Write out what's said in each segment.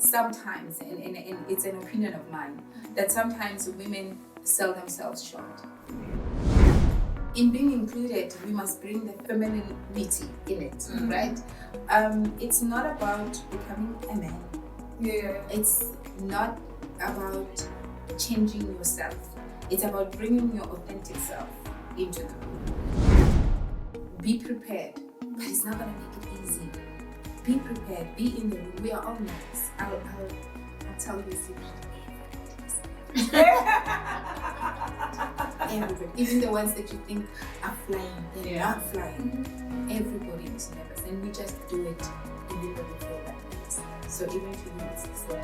sometimes, and it's an opinion of mine, that sometimes women sell themselves short. In being included, we must bring the femininity in it, right? It's not about becoming a man. Yeah. It's not about changing yourself. It's about bringing your authentic self into the room. Be prepared, but it's not going to make it easy. Be prepared, be in the room. We are all nervous. I'll tell you a secret. Everybody, even the ones that you think are flying, they're not flying. Everybody is nervous, and we just do it even when we feel like this. So even to you, it's the same.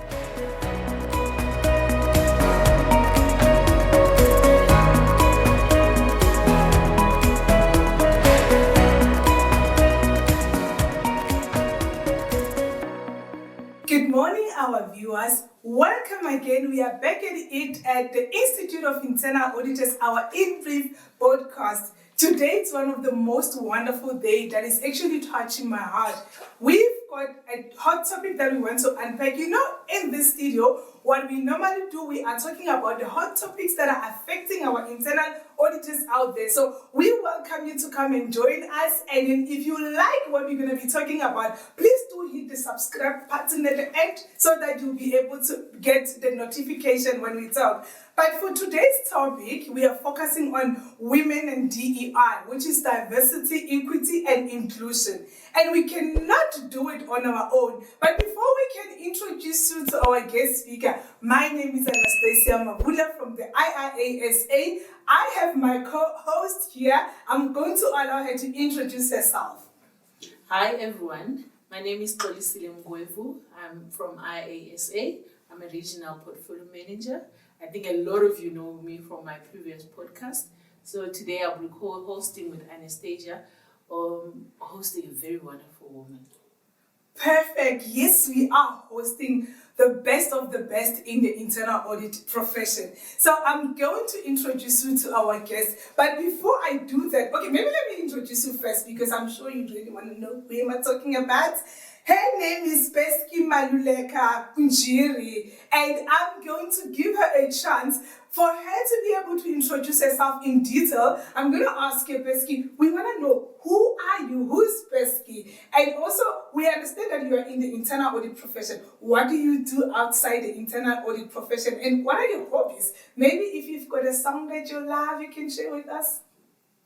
Good morning, our viewers. Welcome again. We are back at it at the Institute of Internal Auditors, our INbrief podcast. Today, it's one of the most wonderful days that is actually touching my heart. We've got a hot topic that we want to unpack. You know, in this studio, what we normally do, we are talking about the hot topics that are affecting our internal auditors out there. So we welcome you to come and join us. And if you like what we're going to be talking about, please do hit the subscribe button at the end so that you'll be able to get the notification when we talk. But for today's topic, we are focusing on women and DEI, which is diversity, equity, and inclusion. And we cannot do it on our own. But before we can introduce you to our guest speaker, my name is Anastacia Mabula from the IIA. I have my co-host here. I'm going to allow her to introduce herself. Hi everyone, my name is Xolisile Mngwevu. I'm from IIA. I'm a regional portfolio manager. I think a lot of you know me from my previous podcast. So today I'll be co-hosting with Anastacia, hosting a very wonderful woman. Perfect. Yes, we are hosting the best of the best in the internal audit profession. So I'm going to introduce you to our guest. But before I do that, okay, maybe let me introduce you first because I'm sure you really want to know who am I talking about. Her name is Besky Maluleka-Ngunjiri, and I'm going to give her a chance for her to be able to introduce herself in detail. I'm going to ask her, Besky, we want to know, who are you? Who's Besky? And also, we understand that you are in the internal audit profession. What do you do outside the internal audit profession? And what are your hobbies? Maybe if you've got a song that you love, you can share with us.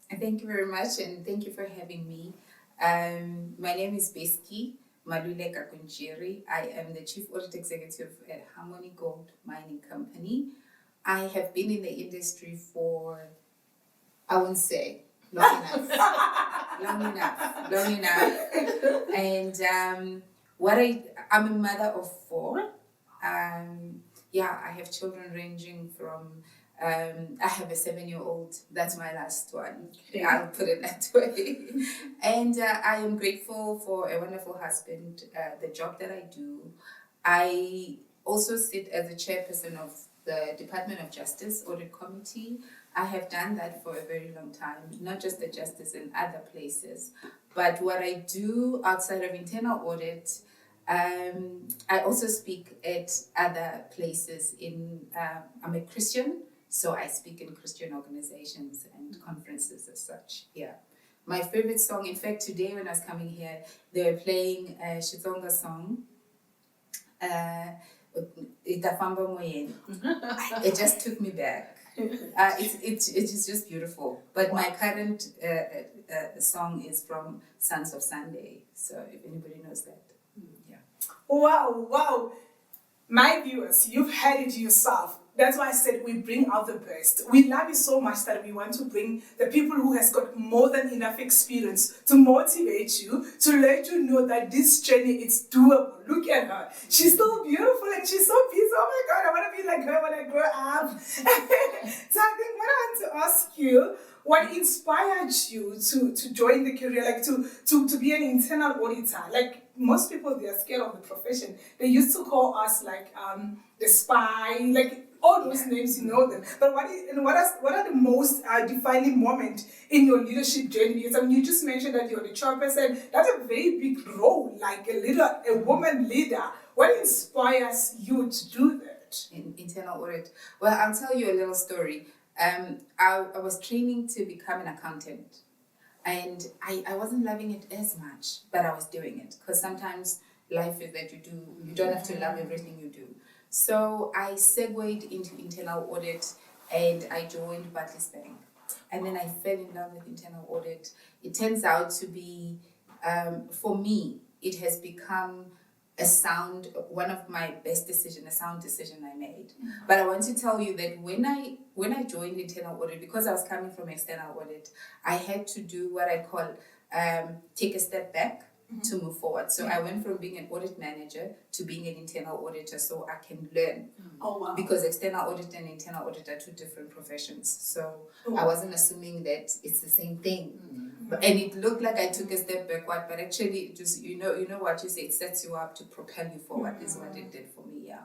Thank you very much, and thank you for having me. My name is Besky Maluleka-Ngunjiri. I am the Chief Audit Executive at Harmony Gold Mining Company. I have been in the industry for, I won't say, long enough. And I'm a mother of 4. I have children ranging from, I have a 7-year-old, that's my last one. I'll put it that way. And I am grateful for a wonderful husband, the job that I do. I also sit as the chairperson of the Department of Justice Audit Committee. I have done that for a very long time, not just the justice in other places. But what I do outside of internal audit, I also speak at other places. I'm a Christian, so I speak in Christian organizations and conferences as such. Yeah. My favorite song, in fact, today when I was coming here, they were playing a Xitsonga song. It just took me back. It's just beautiful. But my current song is from Sons of Sunday. So if anybody knows that, yeah. Wow. My viewers, you've heard it yourself. That's why I said we bring out the best. We love you so much that we want to bring the people who has got more than enough experience to motivate you, to let you know that this journey is doable. Look at her. She's so beautiful and she's so peaceful. Oh my God, I want to be like her when I grow up. So I think what I want to ask you, what inspired you to join the career, like to be an internal auditor? Like most people, they are scared of the profession. They used to call us like the spy, like all those names, you know them. But what are the most defining moment in your leadership journey? Because I mean, you just mentioned that you're the chairperson. That's a very big role, like a woman leader. What inspires you to do that? In internal audit. Well, I'll tell you a little story. I was training to become an accountant, and I wasn't loving it as much, but I was doing it because sometimes life is that you don't have to love everything you do. So I segued into internal audit, and I joined Barclays Bank, and then I fell in love with internal audit. It turns out to be, for me, it has become one of my best decisions, a sound decision I made. But I want to tell you that when I joined internal audit, because I was coming from external audit, I had to do what I call take a step back to move forward. So I went from being an audit manager to being an internal auditor so I can learn. Oh, wow. Because external audit and internal audit are two different professions. So I wasn't assuming that it's the same thing. And it looked like I took a step backward, but actually it just, you know what you say, it sets you up to propel you forward is what it did for me, yeah.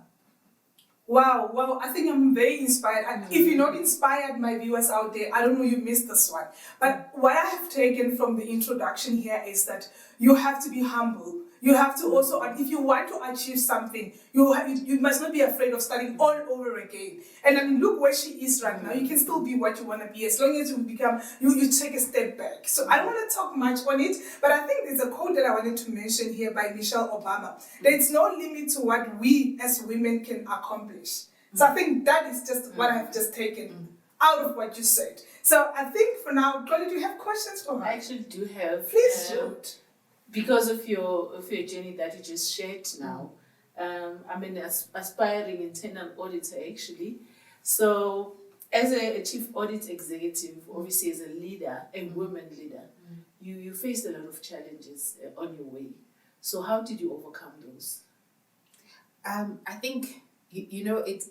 Wow, I think I'm very inspired. And if you're not inspired, my viewers out there, I don't know, you missed this one. But what I have taken from the introduction here is that you have to be humble. You have to also, if you want to achieve something, you must not be afraid of starting all over again. And I mean, look where she is right now. You can still be what you want to be as long as you take a step back. So I don't want to talk much on it, but I think there's a quote that I wanted to mention here by Michelle Obama. There is no limit to what we as women can accomplish. So I think that is just what I've just taken out of what you said. So I think for now, Xoli, do you have questions for me? I actually do have. Please shoot. Because of your journey that you just shared now, I'm an aspiring internal auditor actually. So as a chief audit executive, obviously as a leader, a woman leader, you faced a lot of challenges on your way. So how did you overcome those? I think,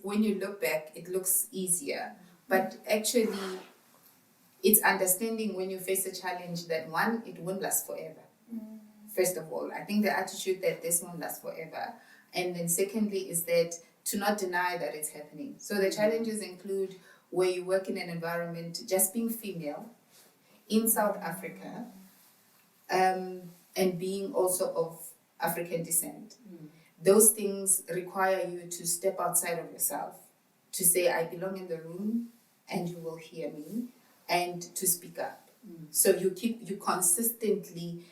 when you look back, it looks easier. But actually, it's understanding when you face a challenge that one, it won't last forever. First of all, I think the attitude that this won't last forever. And then secondly is that to not deny that it's happening. So the challenges include where you work in an environment, just being female in South Africa, and being also of African descent. Those things require you to step outside of yourself, to say, I belong in the room and you will hear me, and to speak up. So you consistently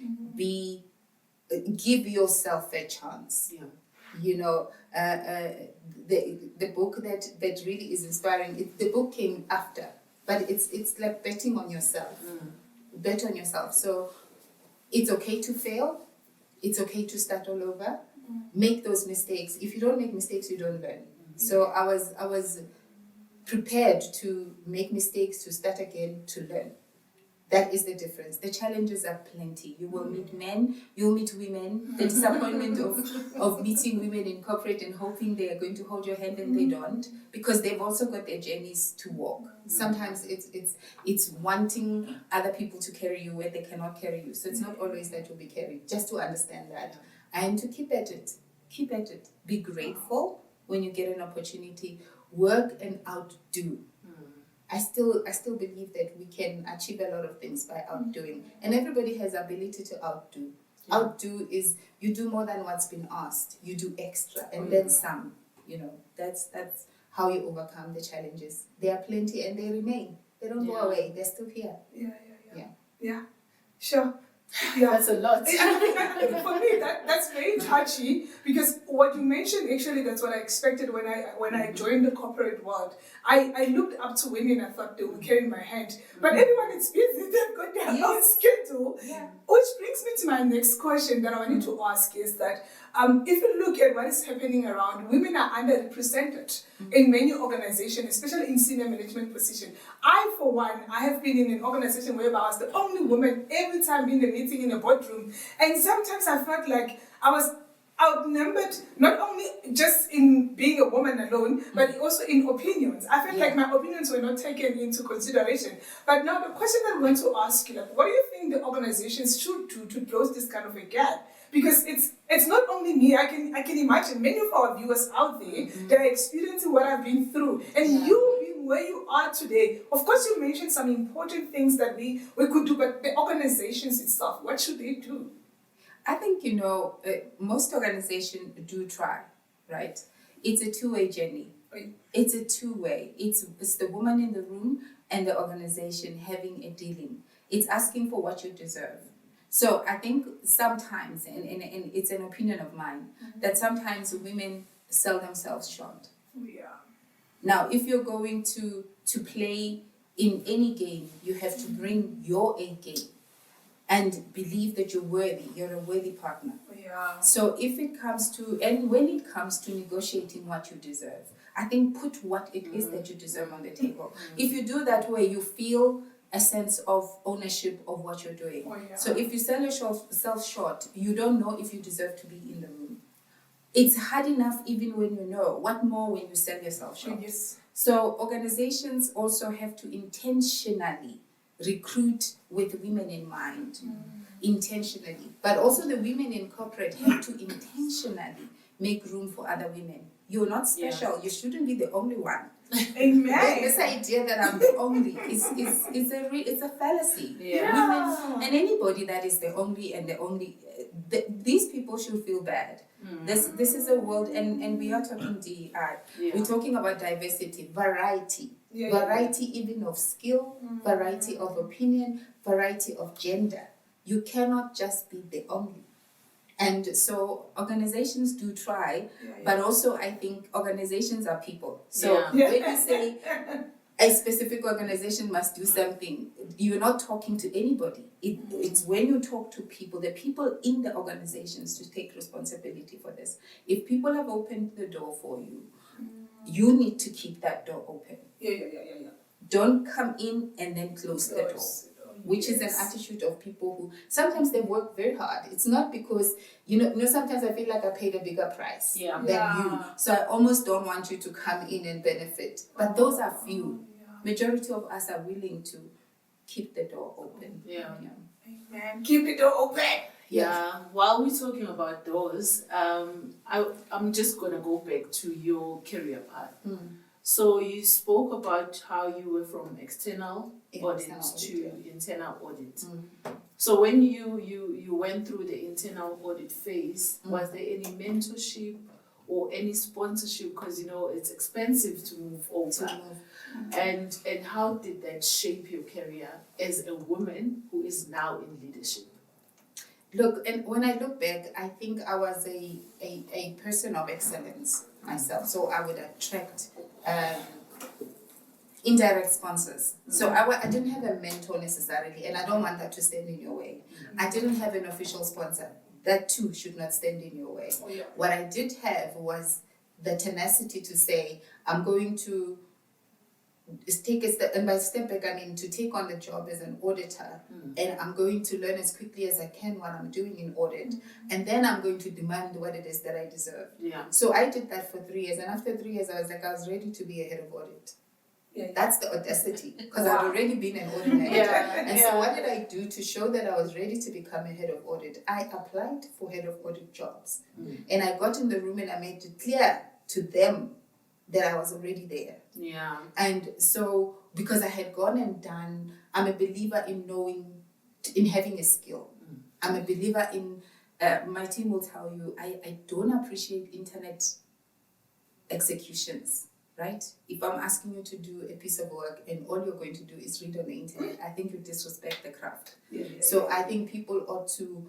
give yourself a chance. The book that really is inspiring, the book came after, but it's like betting on yourself. Bet on yourself. So it's okay to fail. It's okay to start all over. Make those mistakes. If you don't make mistakes, you don't learn. So I was prepared to make mistakes, to start again, to learn. That is the difference. The challenges are plenty. You will meet men, you'll meet women. The disappointment of meeting women in corporate and hoping they are going to hold your hand and they don't, because they've also got their journeys to walk. Sometimes it's wanting other people to carry you where they cannot carry you. So it's not always that you'll be carried. Just to understand that and to keep at it. Keep at it. Be grateful when you get an opportunity. Work and outdo. I still believe that we can achieve a lot of things by outdoing. And everybody has the ability to outdo. Outdo is you do more than what's been asked. You do extra and then some. That's how you overcome the challenges. There are plenty and they remain. They don't go away. They're still here. Yeah. Sure. Yeah. That's a lot. For me, that's very touchy, because what you mentioned, actually, that's what I expected when I joined the corporate world. I looked up to women and I thought they would carry my hand. But everyone is busy, they've got their own schedule. Yeah. Which brings me to my next question that I wanted to ask is that if you look at what is happening around, women are underrepresented in many organizations, especially in senior management positions. I, for one, I have been in an organization where I was the only woman every time in a meeting in a boardroom. And sometimes I felt like I was outnumbered, not only just in being a woman alone, but also in opinions. I felt like my opinions were not taken into consideration. But now the question I want to ask you, what do you think the organizations should do to close this kind of a gap? Because it's not only me. I can imagine many of our viewers out there that are experiencing what I've been through, and you being where you are today. Of course, you mentioned some important things that we could do, but the organizations itself, what should they do? I think, most organizations do try, right? It's a two-way journey. Right. It's a two-way. It's the woman in the room and the organization having a dealing. It's asking for what you deserve. So I think sometimes, and it's an opinion of mine, that sometimes women sell themselves short. Yeah. Now, if you're going to play in any game, you have to bring your A game and believe that you're worthy. You're a worthy partner. Yeah. So if it comes to, and when it comes to negotiating what you deserve, I think put what it is that you deserve on the table. If you do that way, you feel a sense of ownership of what you're doing. Oh, yeah. So if you sell yourself short, you don't know if you deserve to be in the room. It's hard enough even when you know. What more when you sell yourself short? Yes. So organizations also have to intentionally recruit with women in mind. Intentionally. But also the women in corporate have to intentionally make room for other women. You're not special. You shouldn't be the only one. Amen. This idea that I'm the only it's a fallacy. Women and anybody that is the only and the only, these people should feel bad. This is a world, and we are talking DEI. We're talking about diversity, variety, variety even of skill, variety of opinion, variety of gender. You cannot just be the only. And so organizations do try, but also I think organizations are people. So when you say a specific organization must do something, you're not talking to anybody. It's when you talk to people, the people in the organizations, to take responsibility for this. If people have opened the door for you, you need to keep that door open. Don't come in and then close the door. Which is an attitude of people who sometimes they work very hard. It's not because sometimes I feel like I paid a bigger price than you, so I almost don't want you to come in and benefit. But those are few. Majority of us are willing to keep the door open. Amen. Keep the door open. While we're talking about doors, I'm just gonna go back to your career path. So you spoke about how you were from external audit to internal audit. So when you went through the internal audit phase, was there any mentorship or any sponsorship? Because it's expensive to move over. And how did that shape your career as a woman who is now in leadership? Look, and when I look back, I think I was a person of excellence myself. So I would attract indirect sponsors. So I didn't have a mentor necessarily, and I don't want that to stand in your way. I didn't have an official sponsor. That too should not stand in your way. What I did have was the tenacity to say, I'm going to take a step, and by step back I mean to take on the job as an auditor, and I'm going to learn as quickly as I can what I'm doing in audit, and then I'm going to demand what it is that I deserve. So I did that for 3 years, and after 3 years I was ready to be a head of audit. That's the audacity, because I'd already been an audit manager. And so what did I do to show that I was ready to become a head of audit? I applied for head of audit jobs, and I got in the room and I made it clear to them that I was already there. And so, because I had gone and done, I'm a believer in having a skill. I'm a believer in, my team will tell you, I don't appreciate internet executions, right? If I'm asking you to do a piece of work and all you're going to do is read on the internet, I think you disrespect the craft. So I think people ought to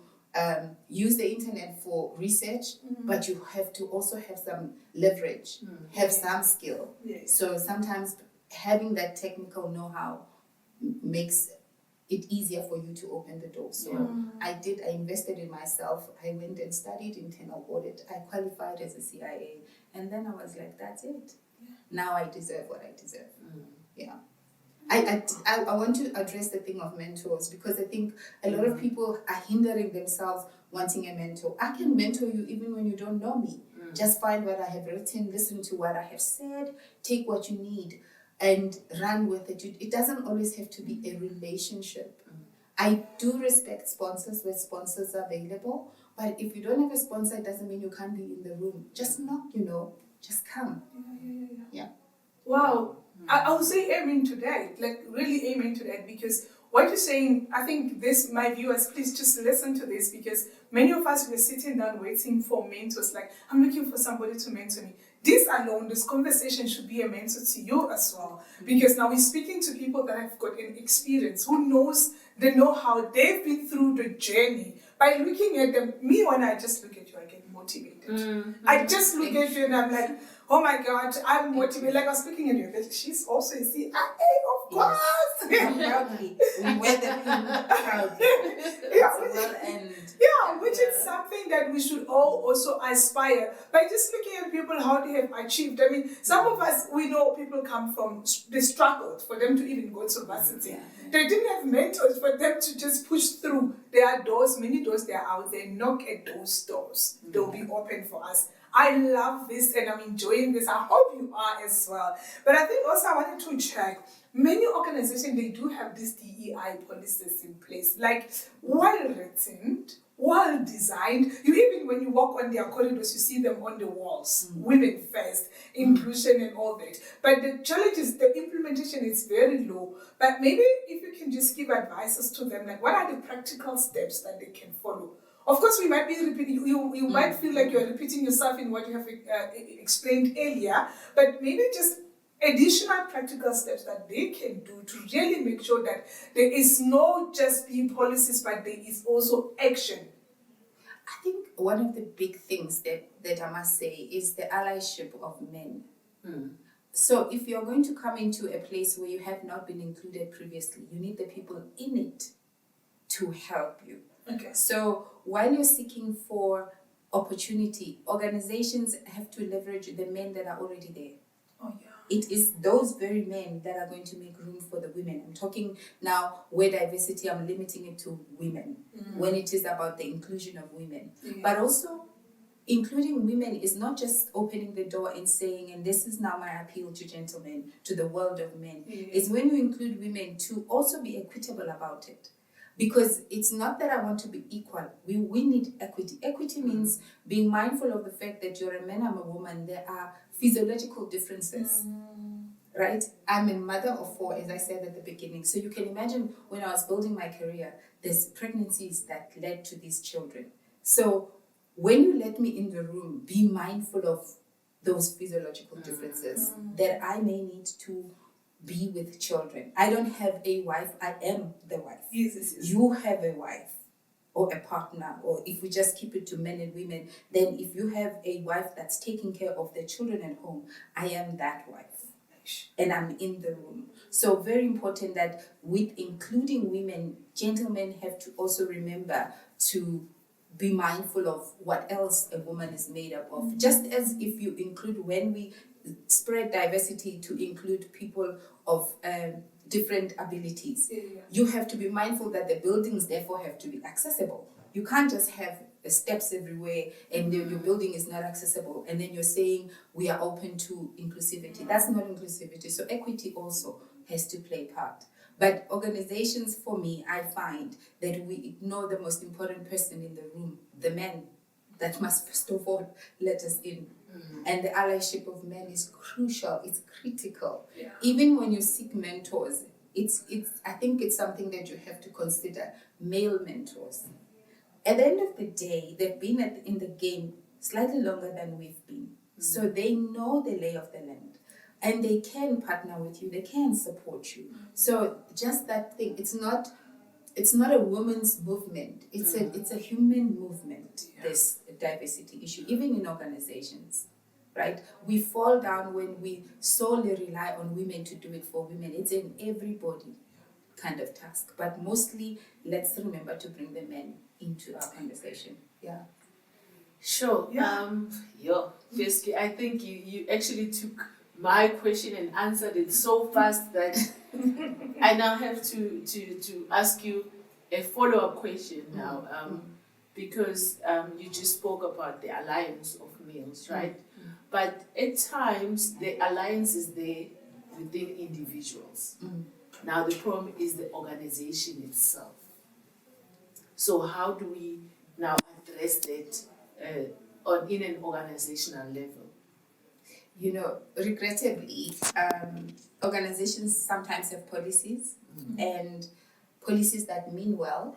use the internet for research, but you have to also have some leverage, have some skill. So sometimes having that technical know-how makes it easier for you to open the door. So I invested in myself. I went and studied internal audit. I qualified as a CIA, and then I was like, that's it. Now I deserve what I deserve. I want to address the thing of mentors, because I think a lot of people are hindering themselves wanting a mentor. I can mentor you even when you don't know me. Just find what I have written, listen to what I have said, take what you need and run with it. It doesn't always have to be a relationship. I do respect sponsors where sponsors are available, but if you don't have a sponsor, it doesn't mean you can't be in the room. Just knock, just come. Wow. I would say amen to that, like really amen to that, because what you're saying, I think this, my viewers, please just listen to this, because many of us were sitting down waiting for mentors, like, I'm looking for somebody to mentor me. This alone, this conversation should be a mentor to you as well, because now we're speaking to people that have got an experience, who knows the know-how, they've been through the journey. By looking at them, me, when I just look at you, I get motivated. I just look at you and I'm like, oh my God, I'm motivated. Like I was looking at you, but she's also a CIA, of course. Proudly. We wear the pin proudly. Which is something that we should all also aspire. By just looking at people, how they have achieved. I mean, some of us, we know people come from, they struggled for them to even go to varsity. They didn't have mentors for them to just push through. There are doors, many doors that are out there. Knock at those doors. They'll be open for us. I love this and I'm enjoying this. I hope you are as well. But I think also I wanted to check, many organizations, they do have these DEI policies in place, like well written, well designed. You even, when you walk on their corridors, you see them on the walls. Women first, inclusion and all that. But the challenge is the implementation is very low. But maybe if you can just give advices to them, like what are the practical steps that they can follow? Of course, we might be repeating, you might feel like you're repeating yourself in what you have explained earlier, but maybe just additional practical steps that they can do to really make sure that there is no just be policies, but there is also action. I think one of the big things that I must say is the allyship of men. So if you're going to come into a place where you have not been included previously, you need the people in it to help you. Okay. So while you're seeking for opportunity, organizations have to leverage the men that are already there. Oh, yeah. It is those very men that are going to make room for the women. I'm talking now where diversity, I'm limiting it to women, when it is about the inclusion of women. But also, including women is not just opening the door and saying, and this is now my appeal to gentlemen, to the world of men, is when you include women to also be equitable about it. Because it's not that I want to be equal. We need equity. Equity means being mindful of the fact that you're a man, I'm a woman. There are physiological differences, right? I'm a mother of 4, as I said at the beginning. So you can imagine when I was building my career, there's pregnancies that led to these children. So when you let me in the room, be mindful of those physiological differences that I may need to be with children. I don't have a wife, I am the wife. Yes. You have a wife or a partner, or if we just keep it to men and women, then if you have a wife that's taking care of the children at home, I am that wife. And I'm in the room. So very important that with including women, gentlemen have to also remember to be mindful of what else a woman is made up of. Just as if you include, when we spread diversity to include people of different abilities, you have to be mindful that the buildings therefore have to be accessible. You can't just have steps everywhere and your building is not accessible and then you're saying we are open to inclusivity. That's not inclusivity. So equity also has to play part. But organizations, for me, I find that we ignore the most important person in the room, the men, that must first of all let us in. And the allyship of men is crucial, it's critical. Even when you seek mentors, I think it's something that you have to consider, male mentors. At the end of the day, they've been in the game slightly longer than we've been. So they know the lay of the land. And they can partner with you, they can support you. So just that thing, it's not a women's movement, it's a human movement, this diversity issue, even in organizations, right? We fall down when we solely rely on women to do it for women. It's an everybody kind of task. But mostly, let's remember to bring the men into our conversation. Sure. Besky, I think you actually took my question and answered it so fast that I now have to ask you a follow-up question now, because you just spoke about the alliance of males, right? But at times the alliance is there within individuals. Now the problem is the organization itself. So how do we now address that in an organizational level? You know, regrettably, organizations sometimes have policies and policies that mean well,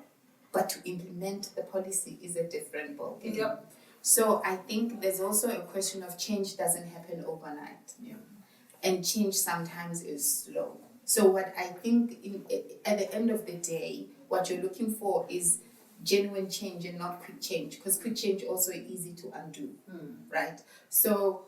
but to implement the policy is a different ballgame. Yep. So I think there's also a question of change doesn't happen overnight. Yeah. And change sometimes is slow. So what I think at the end of the day, what you're looking for is genuine change and not quick change, because quick change also is easy to undo, right? So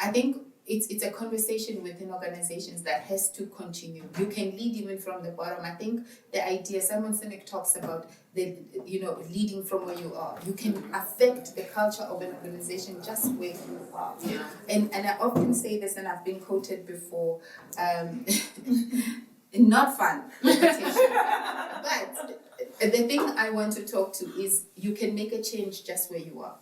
I think it's a conversation within organizations that has to continue. You can lead even from the bottom. I think the idea, Simon Sinek talks about leading from where you are. You can affect the culture of an organization just where you are. Yeah. And I often say this, and I've been quoted before, not fun, but the thing I want to talk to is you can make a change just where you are.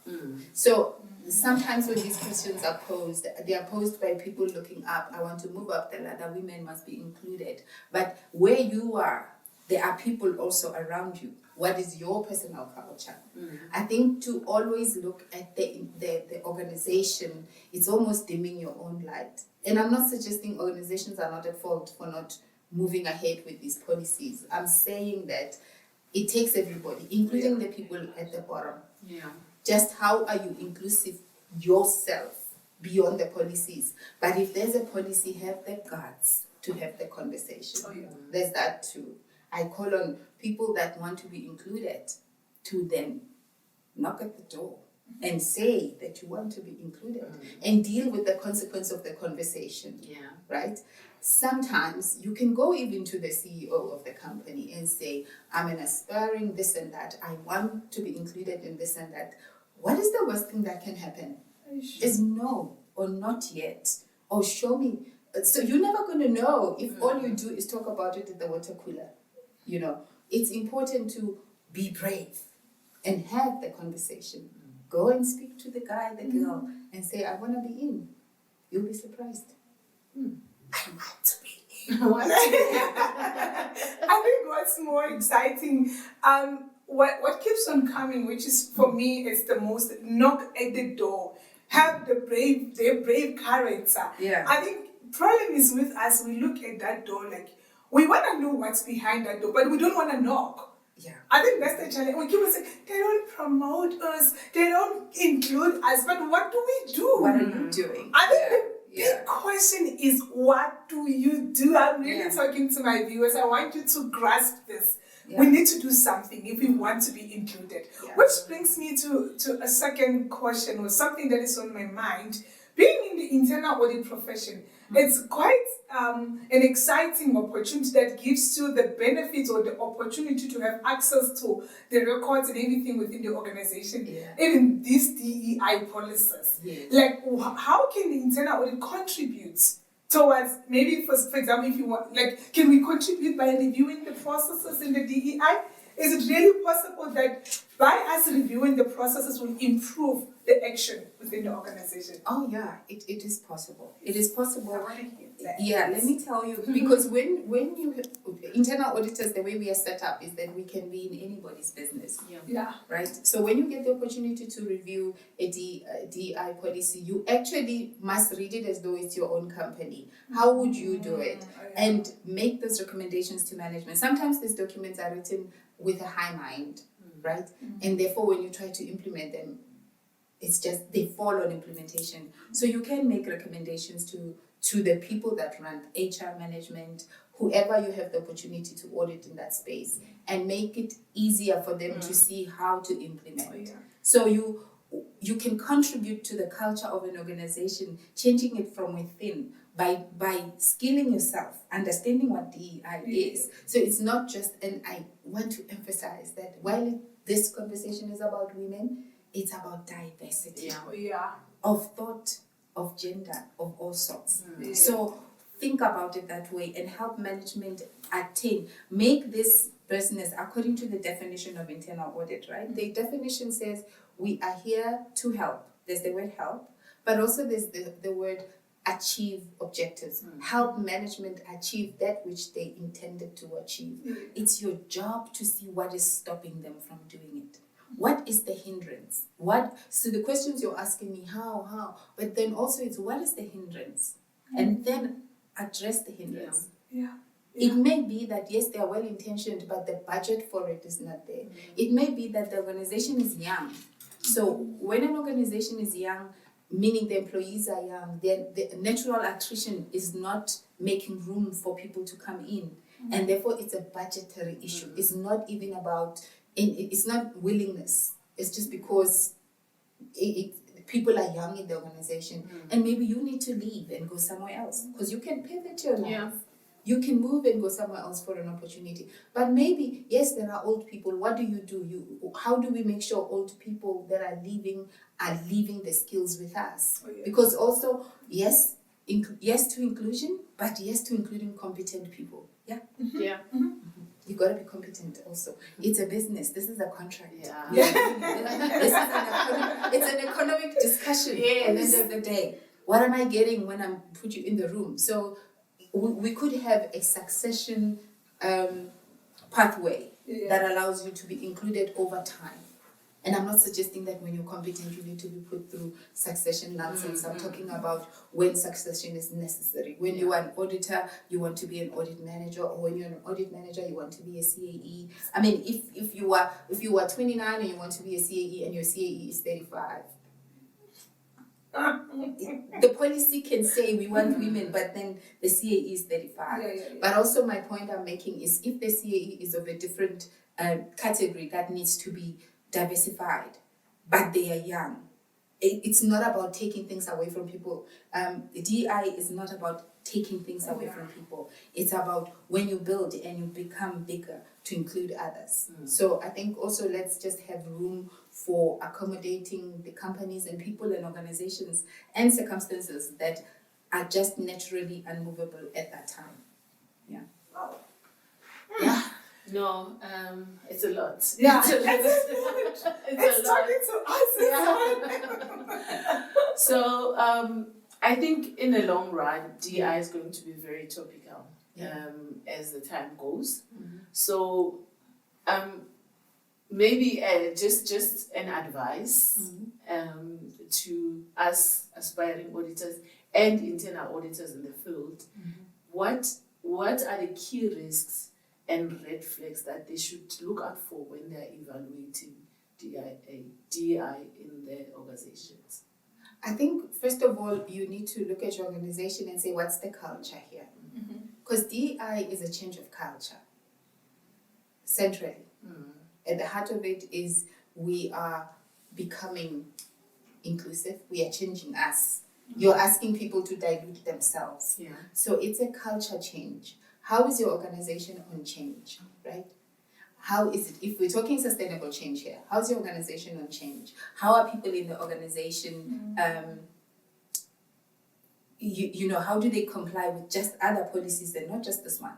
So sometimes when these questions are posed, they are posed by people looking up. I want to move up the ladder. Women must be included. But where you are, there are people also around you. What is your personal culture? I think to always look at the organization, it's almost dimming your own light. And I'm not suggesting organizations are not at fault for not moving ahead with these policies. I'm saying that it takes everybody, including the people at the bottom. Yeah. Just how are you inclusive yourself beyond the policies? But if there's a policy, have the guts to have the conversation. There's that too. I call on people that want to be included to then knock at the door and say that you want to be included and deal with the consequence of the conversation. Yeah. Right? Sometimes you can go even to the CEO of the company and say, I'm an aspiring this and that. I want to be included in this and that. What is the worst thing that can happen? Is no, or not yet, or show me. So you're never going to know if all you do is talk about it at the water cooler. It's important to be brave and have the conversation. Go and speak to the guy, the girl, and say, I want to be in. You'll be surprised. I want to be in. I think what's more exciting, what keeps on coming, which is for me, is the most knock at the door. Have the brave character. Yeah. I think problem is with us, we look at that door like we want to know what's behind that door, but we don't want to knock. Yeah. I think that's the challenge. We keep on saying, they don't promote us, they don't include us, but what do we do? What are you doing? I think the big question is, what do you do? I'm really talking to my viewers. I want you to grasp this. Yeah. We need to do something if we want to be included. Yeah. Which brings me to a second question, or something that is on my mind. Being in the internal audit profession, it's quite an exciting opportunity that gives you the benefits or the opportunity to have access to the records and everything within the organization, even these DEI policies. Like, how can the internal audit contribute towards, maybe for example, if you want, like, can we contribute by reviewing the processes in the DEI? Is it really possible that by us reviewing the processes will improve the action within the organization? Oh yeah, it is possible. It is possible. Yeah, let me tell you, because when you have internal auditors, the way we are set up is that we can be in anybody's business. Yeah. Right? So when you get the opportunity to review a DEI policy, you actually must read it as though it's your own company. How would you do it? And make those recommendations to management. Sometimes these documents are written with a high mind, right? And therefore, when you try to implement them, it's just they fall on implementation. So you can make recommendations to the people that run HR management, whoever you have the opportunity to audit in that space, and make it easier for them to see how to implement. So you can contribute to the culture of an organization, changing it from within by skilling yourself, understanding what DEI is. So it's not just, and I want to emphasize that while this conversation is about women, it's about diversity of thought, of gender, of all sorts. So think about it that way and help management make this business according to the definition of internal audit, right? The definition says we are here to help. There's the word help, but also there's the word achieve objectives. Help management achieve that which they intended to achieve. It's your job to see what is stopping them from doing it. What is the hindrance? So the questions you're asking me, how? But then also it's what is the hindrance? And then address the hindrance. It may be that, yes, they are well-intentioned, but the budget for it is not there. It may be that the organization is young. So when an organization is young, meaning the employees are young, then the natural attrition is not making room for people to come in. And therefore, it's a budgetary issue. It's not even about, it's not willingness. It's just because people are young in the organization. And maybe you need to leave and go somewhere else. Because you can pivot your life. Yeah. You can move and go somewhere else for an opportunity. But maybe, yes, there are old people. What do you do? How do we make sure old people that are leaving the skills with us? Oh, yeah. Because also, yes to inclusion, but yes to including competent people. Yeah. Yeah. You got to be competent also. It's a business. This is a contract. Yeah. It's an economic discussion at the end of the day. What am I getting when I put you in the room? So we could have a succession pathway that allows you to be included over time. And I'm not suggesting that when you're competent, you need to be put through succession nonsense. I'm talking about when succession is necessary. When you are an auditor, you want to be an audit manager, or when you're an audit manager, you want to be a CAE. I mean, if you are 29 and you want to be a CAE and your CAE is 35, the policy can say we want women, but then the CAE is 35. But also my point I'm making is if the CAE is of a different category that needs to be diversified, but they are young. It's not about taking things away from people. The DEI is not about taking things away from people. It's about when you build and you become bigger to include others. So I think also let's just have room for accommodating the companies and people and organizations and circumstances that are just naturally unmovable at that time. Yeah. Wow. Yeah. No, it's a lot. Yeah. It's a lot. It's talking to us. So I think in the long run, DI is going to be very topical as the time goes. So maybe just an advice to us aspiring auditors and internal auditors in the field. What are the key risks and red flags that they should look out for when they're evaluating DEI in their organizations? I think, first of all, you need to look at your organization and say, what's the culture here? Because DEI is a change of culture, centrally. At the heart of it is we are becoming inclusive. We are changing us. You're asking people to dilute themselves. Yeah. So it's a culture change. How is your organization on change, right? How is it, if we're talking sustainable change here, how's your organization on change? How are people in the organization, how do they comply with just other policies and not just this one?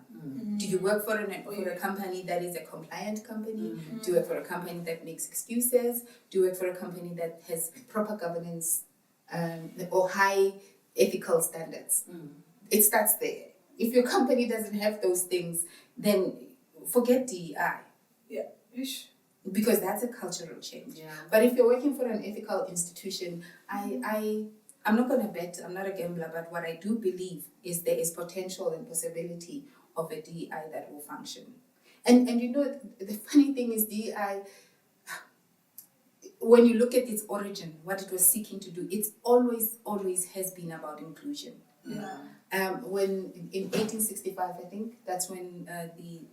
Do you work for a company that is a compliant company? Do you work for a company that makes excuses? Do you work for a company that has proper governance or high ethical standards? It starts there. If your company doesn't have those things, then forget DEI. Yeah. Because that's a cultural change. Yeah. But if you're working for an ethical institution, I'm not going to bet, I'm not a gambler, but what I do believe is there is potential and possibility of a DEI that will function. And the funny thing is DEI, when you look at its origin, what it was seeking to do, it's always has been about inclusion. When in 1865, I think that's when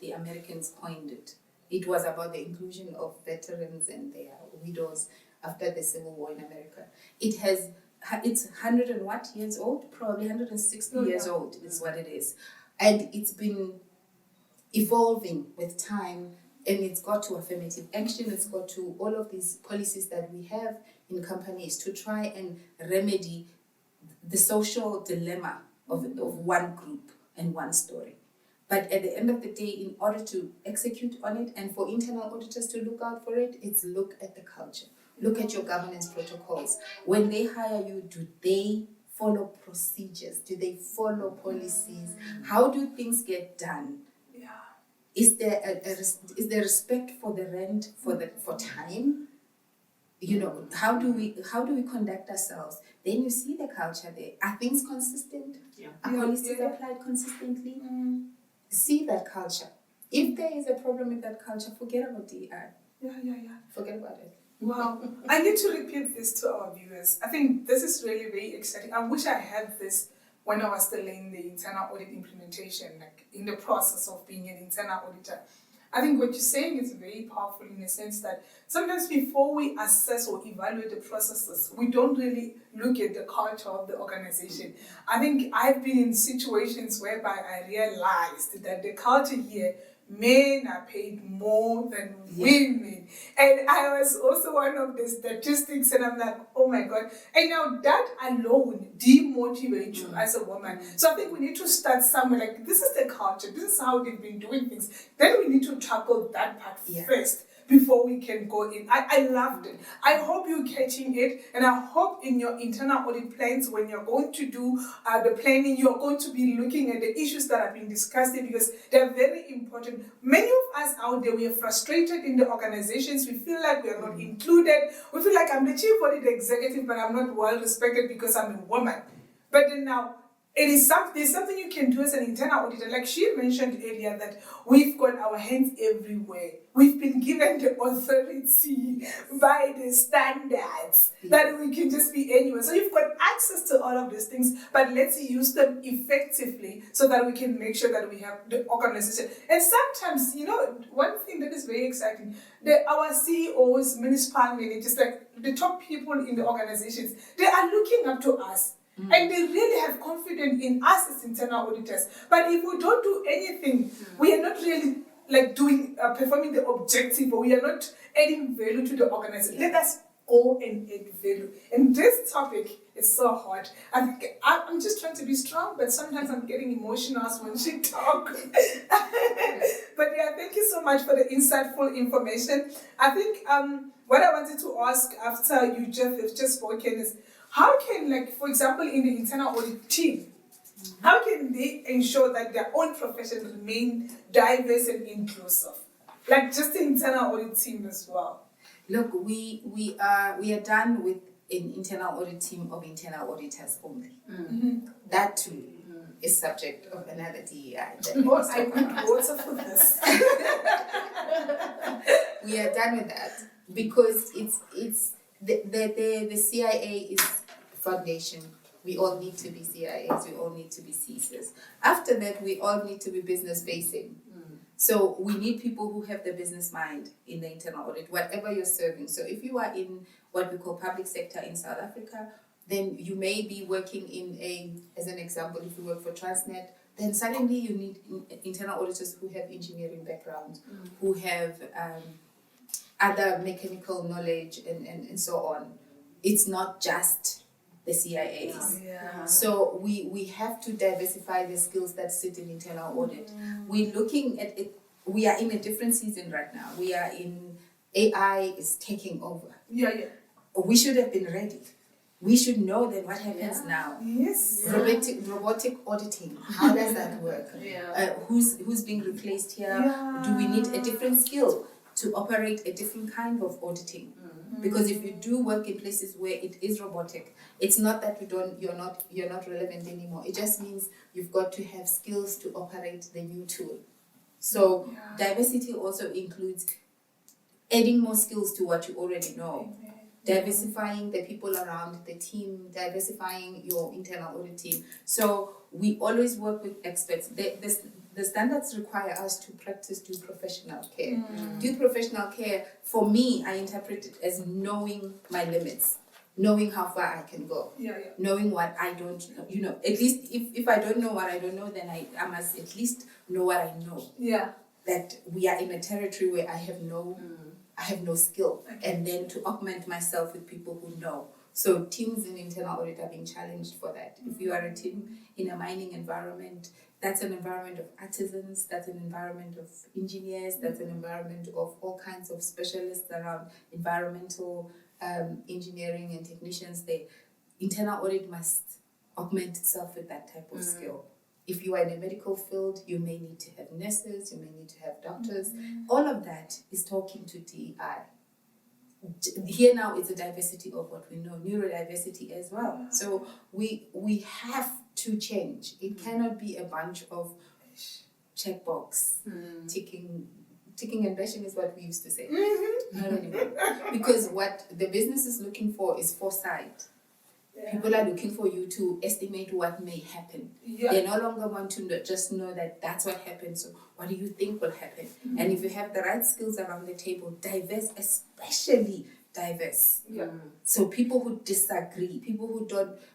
the Americans coined it. It was about the inclusion of veterans and their widows after the Civil War in America. It's 100 and what years old? Probably 160 years old is what it is. And it's been evolving with time, and it's got to affirmative action, it's got to all of these policies that we have in companies to try and remedy the social dilemma of one group and one story. But at the end of the day, in order to execute on it and for internal auditors to look out for it, it's look at the culture. Look at your governance protocols. When they hire you, do they follow procedures? Do they follow policies? How do things get done? Yeah. Is there respect for the rent, for time? How do we conduct ourselves? Then you see the culture there. Are things consistent? Yeah. Are policies applied consistently? see that culture. If there is a problem with that culture, forget about DEI. Yeah. Forget about it. Wow. I need to repeat this to our viewers. I think this is really very exciting. I wish I had this when I was still in the internal audit implementation, like in the process of being an internal auditor. I think what you're saying is very powerful in the sense that sometimes before we assess or evaluate the processes, we don't really look at the culture of the organization. I think I've been in situations whereby I realized that the culture here, men are paid more than women. And I was also one of the statistics, and I'm like, oh my God. And now that alone demotivates you as a woman. So I think we need to start somewhere, like, this is the culture, this is how they've been doing things. Then we need to tackle that part first before we can go in. I loved it. I hope you're catching it, and I hope in your internal audit plans, when you're going to do the planning, you're going to be looking at the issues that have been discussed here, because they're very important. Many of us out there, we are frustrated in the organizations. We feel like we are not included. We feel like I'm the chief audit executive, but I'm not well respected because I'm a woman. But then now, there's something you can do as an internal auditor. Like she mentioned earlier, that we've got our hands everywhere. We've been given the authority by the standards that we can just be anywhere. So you've got access to all of these things, but let's use them effectively so that we can make sure that we have the organization. And sometimes, one thing that is very exciting, our CEOs, municipal managers, like the top people in the organizations, they are looking up to us. And they really have confidence in us as internal auditors. But if we don't do anything, we are not really like performing the objective, or we are not adding value to the organization. Let us go and add value. And this topic is so hot. I'm just trying to be strong, but sometimes I'm getting emotional when she talks. But yeah, thank you so much for the insightful information. I think what I wanted to ask after you just spoken is, how can, like, for example, in the internal audit team, how can they ensure that their own profession remain diverse and inclusive? Like just the internal audit team as well. Look, we are done with an internal audit team of internal auditors only. That too is subject of another DEI. I need water for this. We are done with that because it's the CIA is foundation. We all need to be CIAs, we all need to be CISAs. After that, we all need to be business facing. So we need people who have the business mind in the internal audit, whatever you're serving. So if you are in what we call public sector in South Africa, then you may be working as an example, if you work for Transnet, then suddenly you need internal auditors who have engineering backgrounds, who have other mechanical knowledge and so on. It's not just the CIAs. So we have to diversify the skills that sit in internal audit. We're looking at it, we are in a different season right now. We are in, AI is taking over. We should have been ready. We should know then what happens now. Robotic auditing, how does that work? Who's being replaced here? Do we need a different skill to operate a different kind of auditing? Because if you do work in places where it is robotic, it's not that you're not relevant anymore. It just means you've got to have skills to operate the new tool. So diversity also includes adding more skills to what you already know. Diversifying the people around the team, diversifying your internal audit team. So we always work with experts. The standards require us to practice due professional care. Due professional care, for me, I interpret it as knowing my limits, knowing how far I can go, knowing what I don't know. At least if I don't know what I don't know, then I must at least know what I know. That we are in a territory where I have no skill, and then to augment myself with people who know. So teams in internal audit are being challenged for that. If you are a team in a mining environment, that's an environment of artisans, that's an environment of engineers, that's an environment of all kinds of specialists around environmental engineering and technicians. The internal audit must augment itself with that type of skill. If you are in a medical field, you may need to have nurses, you may need to have doctors. All of that is talking to DEI. Here now is a diversity of what we know, neurodiversity as well. So we have to change. It cannot be a bunch of checkbox, ticking and bashing is what we used to say. Mm-hmm. Not anymore. Because what the business is looking for is foresight. Yeah. People are looking for you to estimate what may happen. Yeah. They no longer want to just know that that's what happened. So what do you think will happen? And if you have the right skills around the table, diverse, especially diverse. Yeah. So people who disagree, people who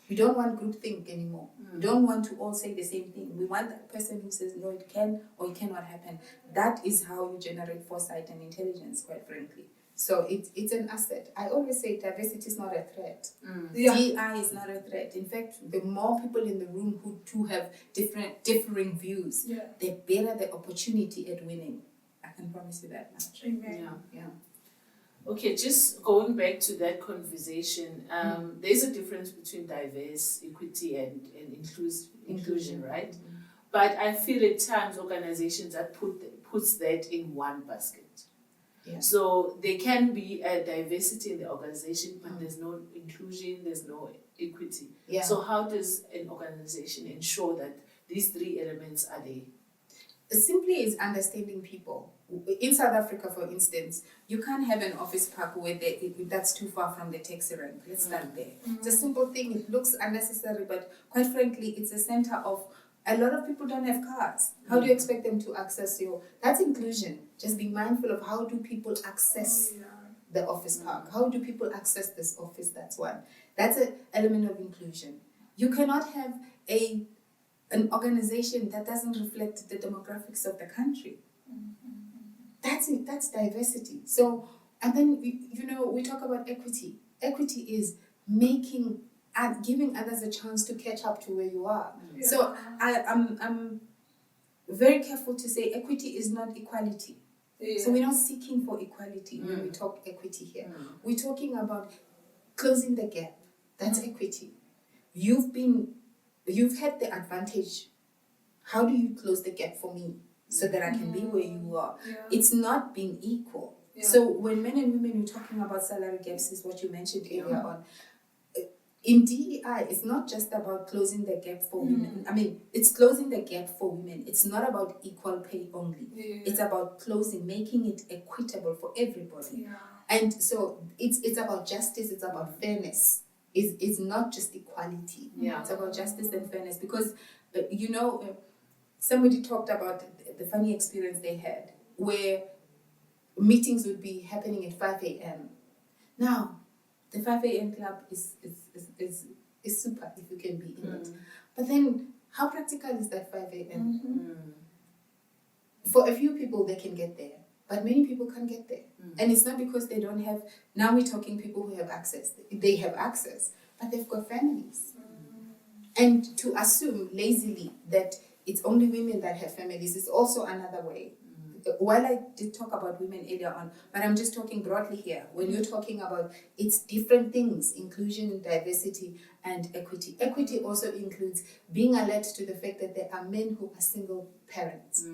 we don't want groupthink anymore. We don't want to all say the same thing. We want that person who says, no, it can or it cannot happen. That is how you generate foresight and intelligence, quite frankly. So it's an asset. I always say diversity is not a threat. Yeah. DEI is not a threat. In fact, the more people in the room who do have differing views, Yeah. the better the opportunity at winning. I can promise you that much. Amen. Yeah. Okay, just going back to that conversation, there's a difference between diverse, equity, and inclusion, right? But I feel at times organizations that puts that in one basket. Yeah. So there can be a diversity in the organization, but there's no inclusion, there's no equity. Yeah. So how does an organization ensure that these three elements are there? Simply is understanding people. In South Africa, for instance, you can't have an office park where that's too far from the taxi rank. Let's start there. It's a simple thing. It looks unnecessary, but quite frankly, it's a center of a lot of people don't have cars. How do you expect them to access that's inclusion. Just be mindful of how do people access the office park? How do people access this office? That's one. That's an element of inclusion. You cannot have an organization that doesn't reflect the demographics of the country. That's diversity. So, and then, we talk about equity. Equity is making and giving others a chance to catch up to where you are. Yeah. So I'm very careful to say equity is not equality. Yeah. So we're not seeking for equality when we talk equity here. We're talking about closing the gap. That's equity. You've had the advantage. How do you close the gap for me so that I can be where you are? Yeah. It's not being equal. Yeah. So when men and women are talking about salary gaps, is what you mentioned earlier on. In DEI, it's not just about closing the gap for women. I mean, it's closing the gap for women. It's not about equal pay only. Yeah. It's about making it equitable for everybody. Yeah. And so it's about justice, it's about fairness. It's not just equality. Yeah. It's about justice and fairness. Because, somebody talked about the funny experience they had where meetings would be happening at 5 a.m. Now, the 5 a.m. club is super if you can be in it. But then, how practical is that 5 a.m.? For a few people, they can get there. But many people can't get there. And it's not because they don't have... Now we're talking people who have access. They have access, but they've got families. And to assume lazily that it's only women that have families is also another way. While I did talk about women earlier on, but I'm just talking broadly here. When you're talking about, it's different things, inclusion, diversity, and equity. Equity also includes being alert to the fact that there are men who are single parents.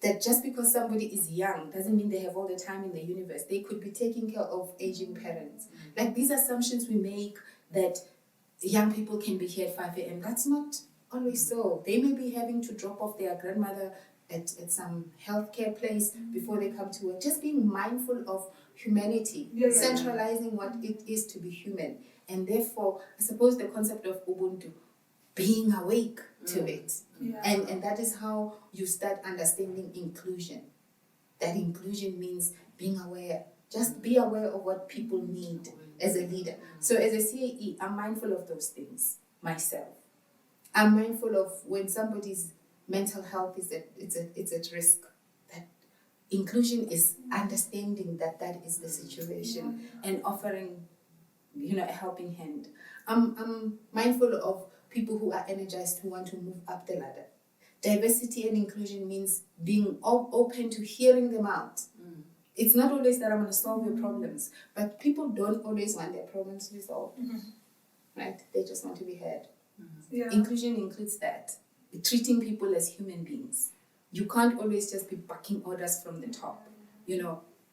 That just because somebody is young doesn't mean they have all the time in the universe. They could be taking care of aging parents. Like these assumptions we make that young people can be here at 5 a.m. That's not always so. They may be having to drop off their grandmother at some healthcare place before they come to work. Just being mindful of humanity, centralizing what it is to be human. And therefore, I suppose the concept of Ubuntu, being awake to it. Yeah. And that is how you start understanding inclusion. That inclusion means being aware. Just be aware of what people need as a leader. So as a CAE, I'm mindful of those things myself. I'm mindful of when somebody's mental health is at risk. That inclusion is understanding that is the situation and offering, a helping hand. I'm mindful of people who are energized, who want to move up the ladder. Diversity and inclusion means being open to hearing them out. It's not always that I'm going to solve your problems, but people don't always want their problems resolved. Right? They just want to be heard. Yeah. Inclusion includes that. Treating people as human beings. You can't always just be backing orders from the top,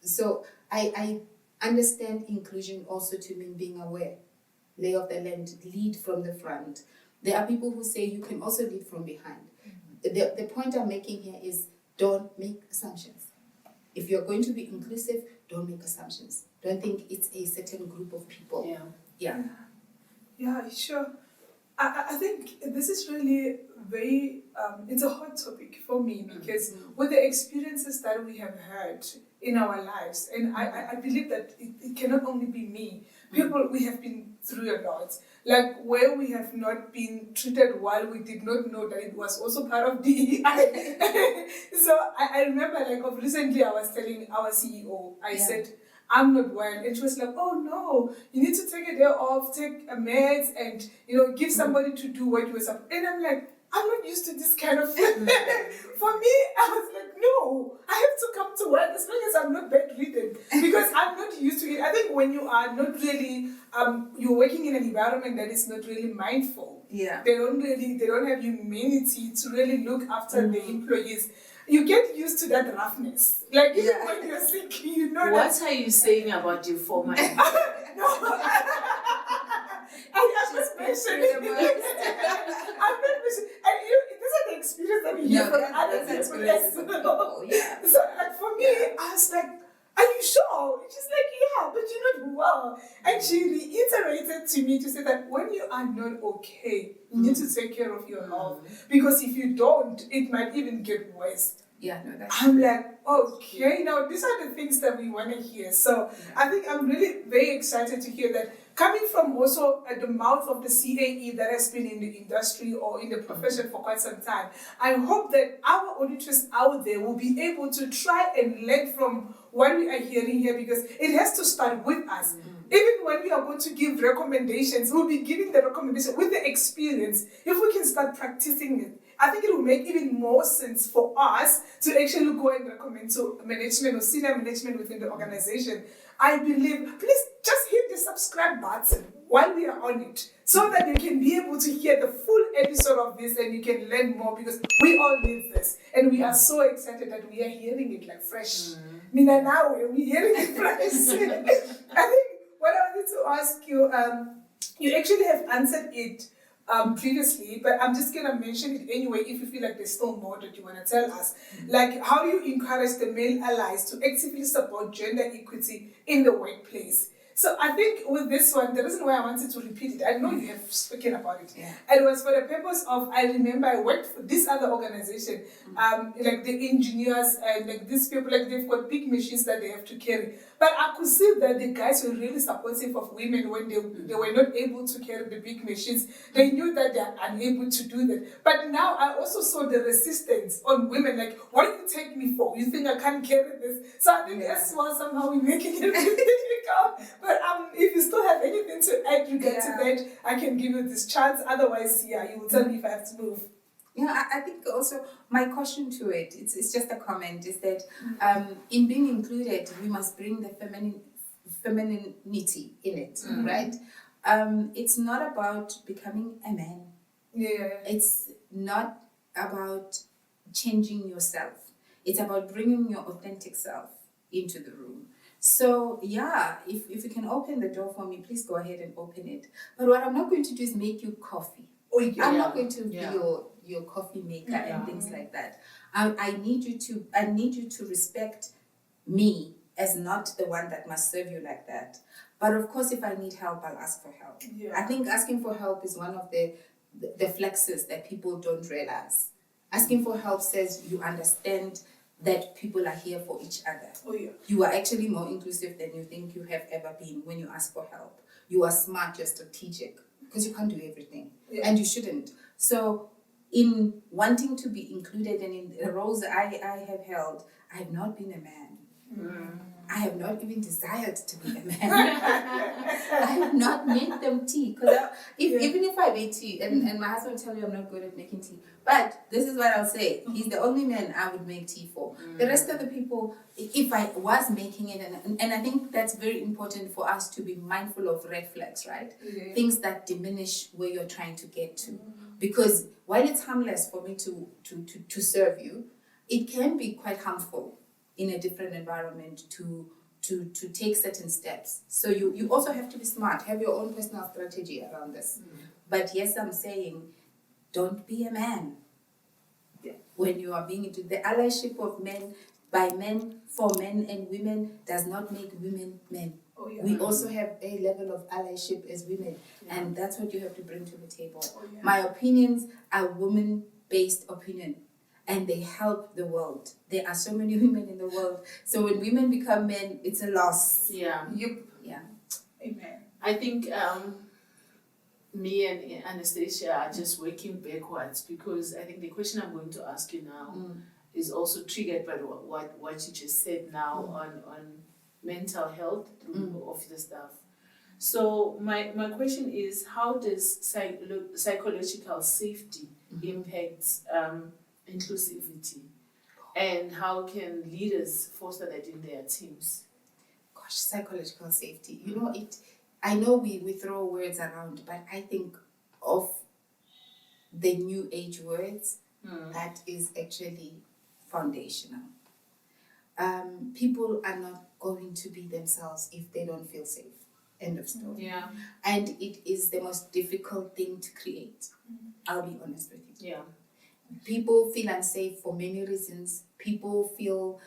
So I understand inclusion also to mean being aware, lay of the land, lead from the front. There are people who say you can also lead from behind. the point I'm making here is don't make assumptions. If you're going to be inclusive, don't make assumptions. Don't think it's a certain group of people. Yeah, sure. I think this is really very, it's a hot topic for me because with the experiences that we have had in our lives, and I believe that it cannot only be me, people, we have been through a lot. Like where we have not been treated well, we did not know that it was also part of DEI. So I remember recently I was telling our CEO, I said, I'm not well. And she was like, oh no, you need to take a day off, take a meds and, give somebody to do what you were supposed to. And I'm like, I'm not used to this kind of thing. For me, I was like, no, I have to come to work as long as I'm not bedridden because I'm not used to it. I think when you are not really, you're working in an environment that is not really mindful. Yeah. They don't have humanity to really look after the employees. You get used to that roughness. Like even when you're sick, What are you saying about your former? No. I'm just mentioning. I'm not mentioning. And these are the experiences that we hear from other people as well. Yeah. So for me, I was like, are you sure? She's like, yeah, but you're not well. And she reiterated to me to say that when you are not okay, you need to take care of your health. Because if you don't, it might even get worse. Yeah, no, that's I'm like, okay, now these are the things that we want to hear. So I think I'm really very excited to hear that coming from also at the mouth of the CAE that has been in the industry or in the profession for quite some time. I hope that our auditors out there will be able to try and learn from what we are hearing here because it has to start with us. Even when we are going to give recommendations, we'll be giving the recommendation with the experience. If we can start practicing it, I think it will make even more sense for us to actually go and recommend to management or senior management within the organization. I believe, please just hit the subscribe button while we are on it so that you can be able to hear the full episode of this and you can learn more because we all need this and we are so excited that we are hearing it like fresh. Mina now we're hearing it fresh. I think what I wanted to ask you, you actually have answered it previously, but I'm just gonna mention it anyway if you feel like there's still more that you wanna tell us. Like, how do you encourage the male allies to actively support gender equity in the workplace? So I think with this one, the reason why I wanted to repeat it, I know you have spoken about it. It was for the purpose of, I remember I worked for this other organization, like the engineers and like these people, like they've got big machines that they have to carry. But I could see that the guys were really supportive of women when they were not able to carry the big machines. They knew that they are unable to do that. But now I also saw the resistance on women, like, what do you take me for? You think I can't carry this? So I think as well somehow we're making it really difficult. But if you still have anything to add regard to that, I can give you this chance. Otherwise, you will tell me if I have to move. Yeah, I think also my caution to it, it's just a comment, is that in being included, we must bring the femininity in it, right? It's not about becoming a man. Yeah. It's not about changing yourself. It's about bringing your authentic self into the room. So yeah, if you can open the door for me, please go ahead and open it. But what I'm not going to do is make you coffee. I'm not going to be your coffee maker and things like that. I need you to respect me as not the one that must serve you like that. But of course, if I need help, I'll ask for help. I think asking for help is one of the flexes that people don't realize. Asking for help says you understand that people are here for each other. You are actually more inclusive than you think you have ever been when you ask for help. You are smart, you're strategic, because you can't do everything, and you shouldn't. So in wanting to be included and in the roles I have held, I have not been a man. I have not even desired to be a man. I have not made them tea. Because even if I made tea, and my husband will tell you I'm not good at making tea, but this is what I'll say. He's the only man I would make tea for. The rest of the people, if I was making it, and I think that's very important for us to be mindful of red flags, right? Things that diminish where you're trying to get to. Because while it's harmless for me to serve you, it can be quite harmful in a different environment to take certain steps. So you also have to be smart, have your own personal strategy around this. But yes, I'm saying, don't be a man. when you are being into the allyship of men, by men, for men and women, does not make women men. Oh, yeah. We also have a level of allyship as women, Yeah. and that's what you have to bring to the table. Oh, yeah. My opinions are women-based opinion, and they help the world. There are so many women in the world, so when women become men, it's a loss. Yeah. Yep. Yeah. Amen. I think me and Anastacia are just working backwards, because I think the question I'm going to ask you now is also triggered by what you just said now on mental health through officer staff. So my question is, how does psychological safety impact inclusivity, and how can leaders foster that in their teams? Gosh, psychological safety. You know, I know we throw words around, but I think of the new age words, that is actually foundational. People are not going to be themselves if they don't feel safe. End of story. Yeah. And it is the most difficult thing to create. I'll be honest with you. Yeah. People feel unsafe for many reasons. People feel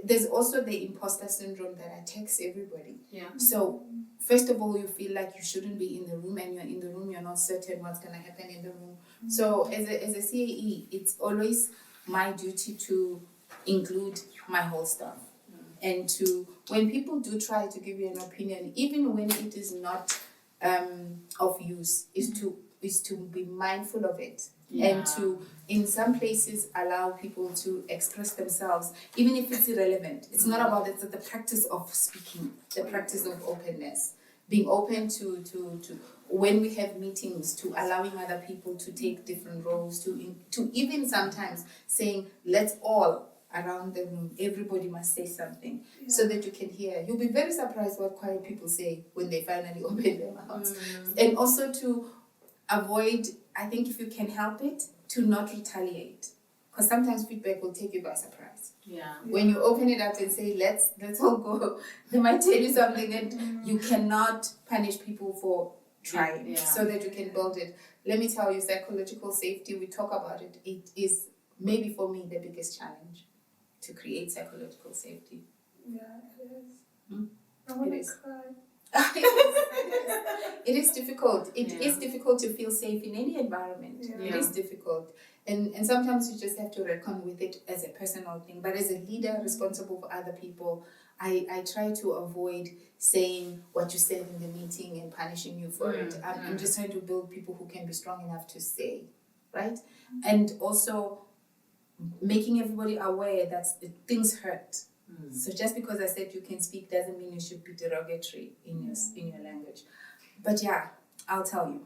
there's also the imposter syndrome that attacks everybody. Yeah. So first of all, you feel like you shouldn't be in the room, and you're in the room, you're not certain what's going to happen in the room. So as a CAE, it's always my duty to include my whole staff. And when people do try to give you an opinion, even when it is not of use, is to be mindful of it. Yeah. And to, in some places, allow people to express themselves, even if it's irrelevant. It's not about it, it's the practice of speaking, the practice of openness, being open to when we have meetings, to allowing other people to take different roles, to even sometimes saying, let's all around the room, everybody must say something so that you can hear. You'll be very surprised what quiet people say when they finally open their mouths. And also to avoid, I think if you can help it, to not retaliate. Because sometimes feedback will take you by surprise. Yeah. When you open it up and say, let's all go, they might tell you something, and you cannot punish people for trying, so that you can build it. Let me tell you, psychological safety, we talk about it. It is maybe for me the biggest challenge to create psychological safety. Yeah, it is. I want to cry. It is difficult. It is difficult to feel safe in any environment. Yeah. It is difficult. And sometimes you just have to reckon with it as a personal thing. But as a leader responsible for other people, I try to avoid saying what you said in the meeting and punishing you for it. I'm just trying to build people who can be strong enough to say, right? And also making everybody aware that things hurt. So just because I said you can speak doesn't mean you should be derogatory in your language. But yeah, I'll tell you,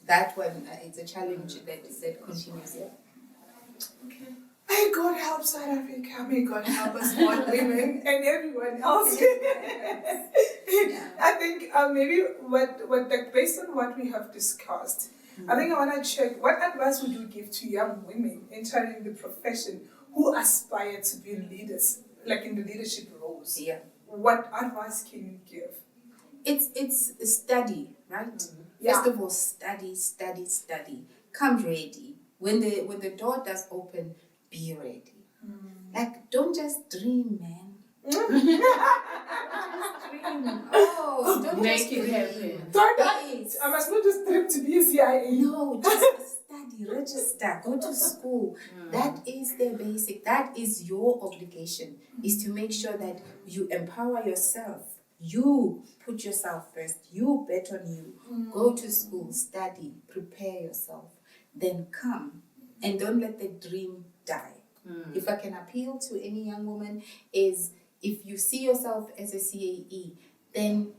that one, it's a challenge that continues. Yeah. Okay. May God help South Africa. May God help us all women and everyone else. I think maybe based on what we have discussed, I think I want to check, what advice would you give to young women entering the profession who aspire to be leaders, like in the leadership roles? Yeah. What advice can you give? It's study, right? Yeah. First of all, study. Come ready. When the door does open, be ready. Like, don't just dream, man. Don't just dream. Oh, don't Make just it dream. happen. I must not just dream to be a CIA. No, just study, register, go to school. That is the basic. That is your obligation, is to make sure that you empower yourself. You put yourself first. You bet on you. Go to school, study, prepare yourself. Then come, and don't let the dream die. If I can appeal to any young woman, is if you see yourself as a CAE, then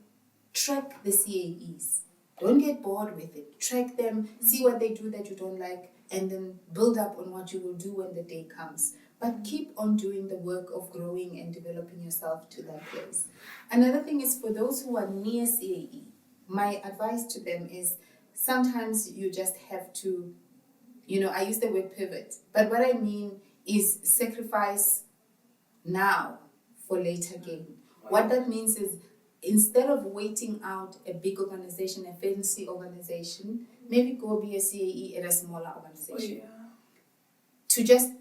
track the CAEs. Don't get bored with it. Track them, see what they do that you don't like, and then build up on what you will do when the day comes. But keep on doing the work of growing and developing yourself to that place. Another thing is, for those who are near CAE, my advice to them is sometimes you just have to, I use the word pivot, but what I mean is sacrifice now for later gain. What that means is, instead of waiting out a big organization, a fancy organization, maybe go be a CAE at a smaller organization. To just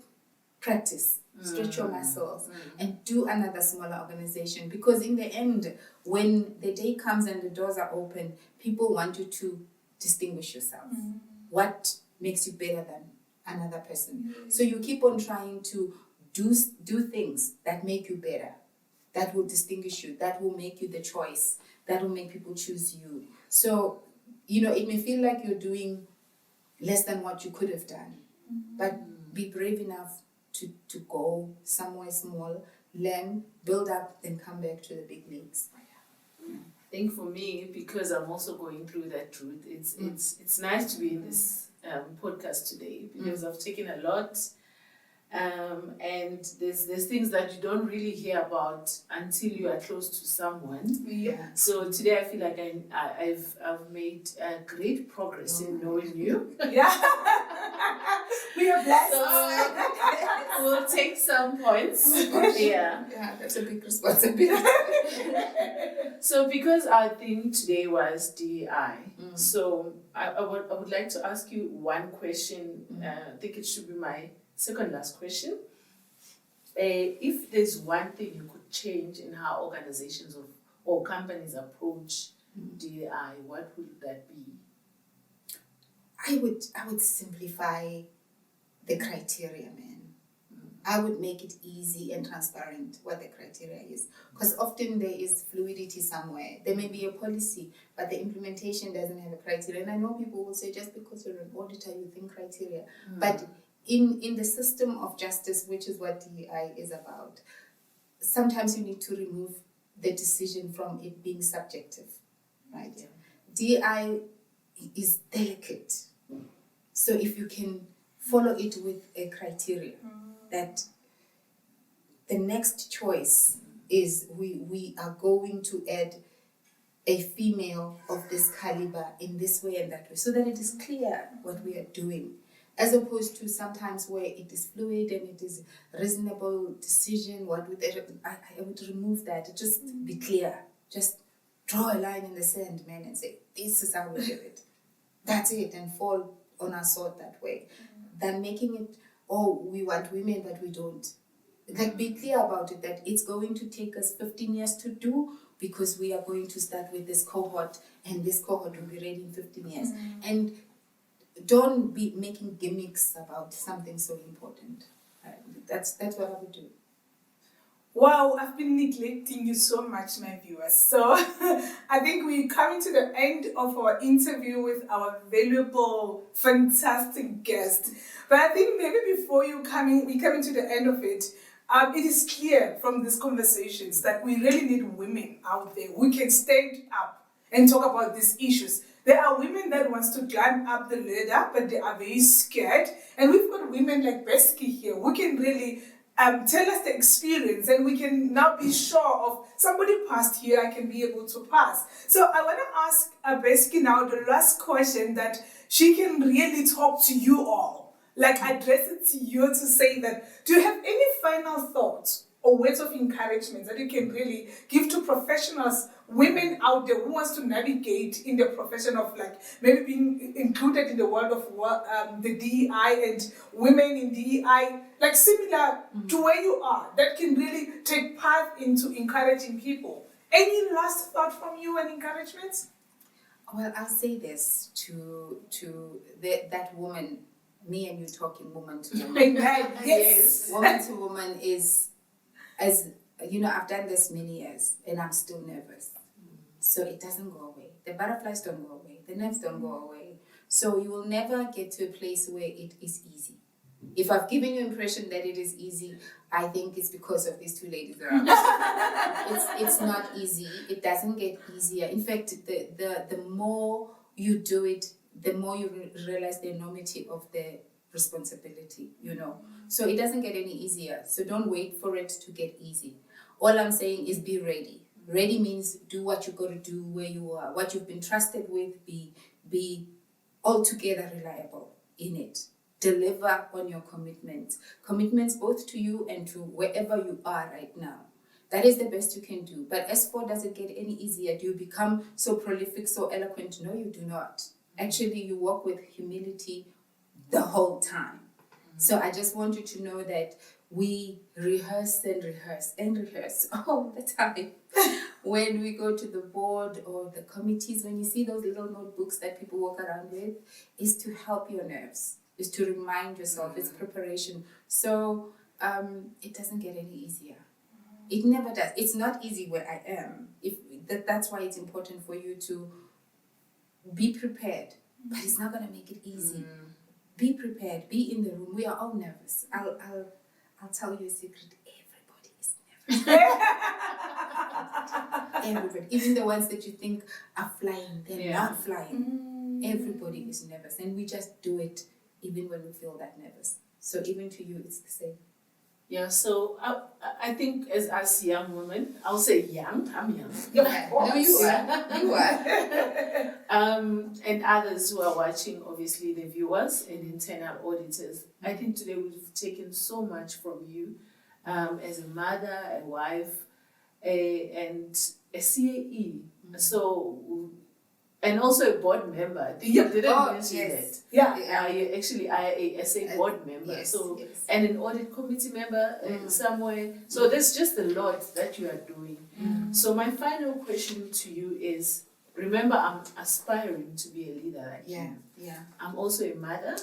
practice, stretch your muscles, and do another smaller organization. Because in the end, when the day comes and the doors are open, people want you to distinguish yourself. What makes you better than another person? So you keep on trying to do things that make you better, that will distinguish you, that will make you the choice, that will make people choose you. So, it may feel like you're doing less than what you could have done, but be brave enough to go somewhere small, learn, build up, then come back to the big leagues. I think for me, because I'm also going through that route, it's nice to be in this podcast today, because I've taken a lot. And there's things that you don't really hear about until you are close to someone. Yeah. So today I feel like I've made great progress in knowing you. Yeah. We are blessed. So we'll take some points. Yeah, that's a big responsibility. So because our theme today was DEI, so I would like to ask you one question. I think it should be my second last question. If there's one thing you could change in how organizations or companies approach DEI, what would that be? I would simplify the criteria, man. I would make it easy and transparent what the criteria is. Because often there is fluidity somewhere. There may be a policy, but the implementation doesn't have a criteria. And I know people will say, just because you're an auditor, you think criteria. But in the system of justice, which is what DEI is about, sometimes you need to remove the decision from it being subjective, right? Yeah. DEI is delicate. So if you can follow it with a criteria, that the next choice is we are going to add a female of this caliber in this way and that way, so that it is clear what we are doing, as opposed to sometimes where it is fluid and it is reasonable decision. I would remove that. Just be clear. Just draw a line in the sand, man, and say, this is how we do it. That's it, and fall on our sword that way. Than making it, we want women, but we don't. Like, be clear about it, that it's going to take us 15 years to do, because we are going to start with this cohort, and this cohort will be ready in 15 years. And don't be making gimmicks about something so important. That's what I would do. Wow, I've been neglecting you so much, my viewers. So I think we're coming to the end of our interview with our valuable, fantastic guest. But I think maybe before we coming to the end of it, it is clear from these conversations that we really need women out there who can stand up and talk about these issues. There are women that wants to climb up the ladder, but they are very scared. And we've got women like Besky here who can really tell us the experience, and we can now be sure of somebody passed here, I can be able to pass. So I want to ask Besky now the last question, that she can really talk to you all, like address it to you, to say that, do you have any final thoughts or words of encouragement that you can really give to professionals, women out there who wants to navigate in the profession of, like, maybe being included in the world of the DEI and women in DEI, like similar to where you are, that can really take part into encouraging people? Any last thought from you and encouragement? Well, I'll say this to that woman, me and you talking woman to woman. Yes. Woman to woman is, as you know, I've done this many years and I'm still nervous. So it doesn't go away. The butterflies don't go away. The nerves don't go away. So you will never get to a place where it is easy. If I've given you impression that it is easy, I think it's because of these two ladies around. It's not easy. It doesn't get easier. In fact, the more you do it, the more you realize the enormity of the responsibility, you know. So it doesn't get any easier. So don't wait for it to get easy. All I'm saying is be ready. Ready means do what you got to do where you are. What you've been trusted with, be altogether reliable in it. Deliver on your commitments. Commitments both to you and to wherever you are right now. That is the best you can do. But as for, does it get any easier? Do you become so prolific, so eloquent? No, you do not. Actually, you walk with humility the whole time. So I just want you to know that we rehearse all the time. When we go to the board or the committees, when you see those little notebooks that people walk around with, is to help your nerves, is to remind yourself, it's preparation. So it doesn't get any easier. It never does. It's not easy where I am. That's why it's important for you to be prepared, but it's not going to make it easy. Be prepared. Be in the room. We are all nervous. I'll tell you a secret. Everybody is nervous. Everybody, even the ones that you think are flying, they're not flying. Everybody is nervous, and we just do it even when we feel that nervous. So even to you, it's the same. Yeah, so I think as us young women, I'll say young, I'm young. No, you are. And others who are watching, obviously the viewers and internal auditors, I think today we've taken so much from you as a mother, a wife, and a CAE. So, and also a board member. I think you didn't mention that. Yeah. You're actually IIA board member. Yes, so, yes. and an audit committee member somewhere. So there's just a lot that you are doing. So my final question to you is, remember, I'm aspiring to be a leader like you. Yeah. I'm also a mother.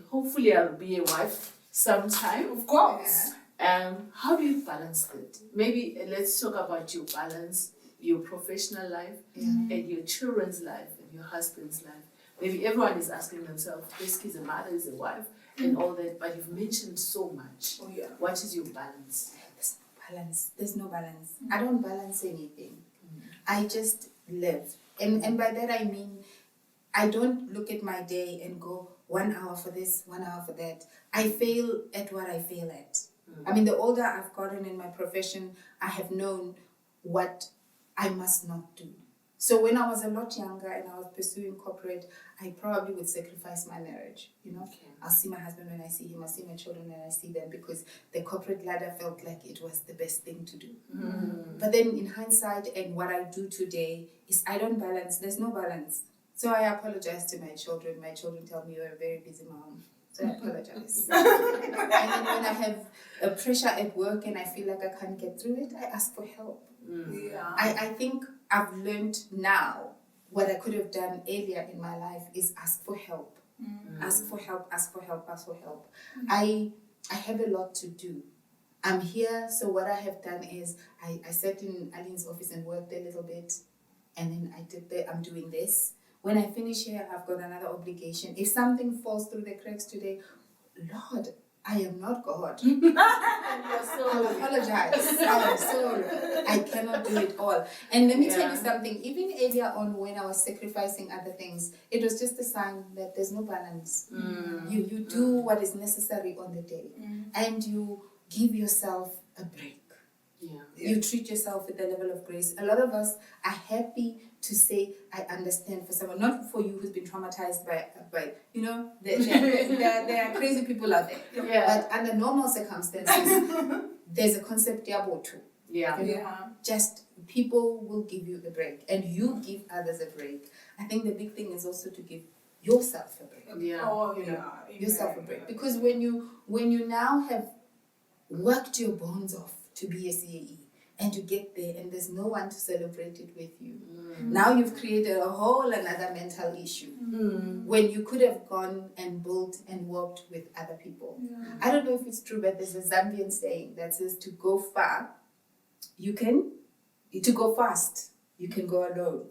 Hopefully I'll be a wife sometime. Of course. How do you balance it? Maybe let's talk about your balance, your professional life and your children's life and your husband's life. Maybe everyone is asking themselves, Besky is a mother, is a wife, and all that, but you've mentioned so much. What is your balance? There's no balance. I don't balance anything. I just live. And by that I mean, I don't look at my day and go 1 hour for this, 1 hour for that. I fail at what I fail at. I mean, the older I've gotten in my profession, I have known what I must not do. So when I was a lot younger and I was pursuing corporate, I probably would sacrifice my marriage, I'll see my husband when I see him, I'll see my children when I see them, because the corporate ladder felt like it was the best thing to do. But then in hindsight, and what I do today is I don't balance, there's no balance. So I apologize to my children. My children tell me you're a very busy mom. So I apologize. And then when I have a pressure at work and I feel like I can't get through it, I ask for help. I think I've learned now what I could have done earlier in my life is ask for help. Ask for help. I have a lot to do. I'm here, so what I have done is I sat in Aline's office and worked a little bit, and then I'm doing this. When I finish here, I've got another obligation. If something falls through the cracks today, Lord, I am not God. I apologize. I am sorry. I cannot do it all. And let me tell you something. Even earlier on, when I was sacrificing other things, it was just a sign that there's no balance. You do what is necessary on the day, and you give yourself a break. You treat yourself with a level of grace. A lot of us are happy to say, I understand for someone, not for you who's been traumatized by there are crazy people out there. But under normal circumstances, there's a concept too. Just people will give you a break, and you give others a break. I think the big thing is also to give yourself a break. Yourself a break, because when you now have worked your bones off to be a CAE, and you get there and there's no one to celebrate it with you. Now you've created a whole another mental issue when you could have gone and built and worked with other people. I don't know if it's true, but there's a Zambian saying that says to go fast, you can go alone.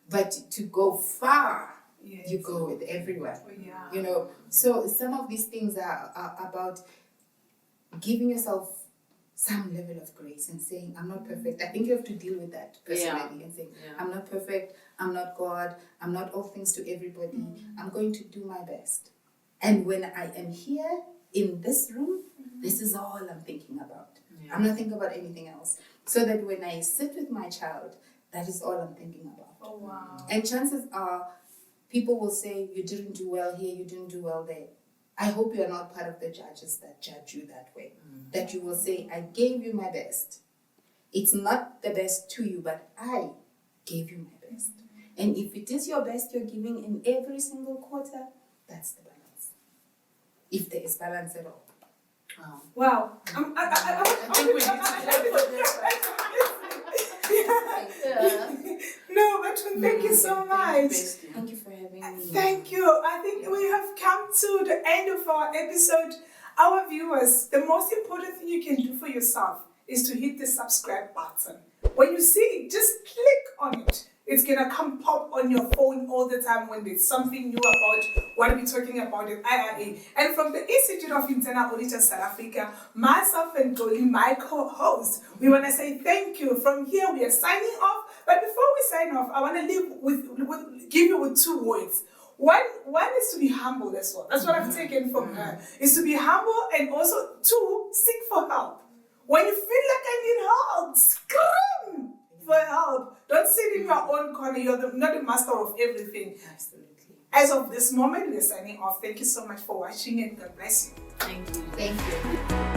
But to go far, you go with everyone. So some of these things are about giving yourself some level of grace and saying, I'm not perfect. I think you have to deal with that personally and saying, I'm not perfect, I'm not God, I'm not all things to everybody. I'm going to do my best. And when I am here in this room, this is all I'm thinking about. I'm not thinking about anything else. So that when I sit with my child, that is all I'm thinking about. And chances are, people will say, you didn't do well here, you didn't do well there. I hope you are not part of the judges that judge you that way. That you will say, I gave you my best. It's not the best to you, but I gave you my best. And if it is your best you're giving in every single quarter, that's the balance. if there is balance at all. Wow. I think we need to clap for No, but thank you so much. Thank you for having me. Thank you. I think we have come to the end of our episode. Our viewers, the most important thing you can do for yourself is to hit the subscribe button. When you see it, just click on it. It's going to come pop on your phone all the time when there's something new about what we're talking about in IIA. And from the Institute of Internal Auditors South Africa, myself and Xoli, my co-host, we want to say thank you. From here, we are signing off. But before we sign off, I want to give you with 2 words. One is to be humble as well. That's what I've taken from her. Is to be humble, and also 2, seek for help. When you feel like I need help, scream for help. Don't sit in your own corner. You're not the master of everything. Absolutely. As of this moment, we're signing off. Thank you so much for watching, and God bless you. Thank you. Thank you.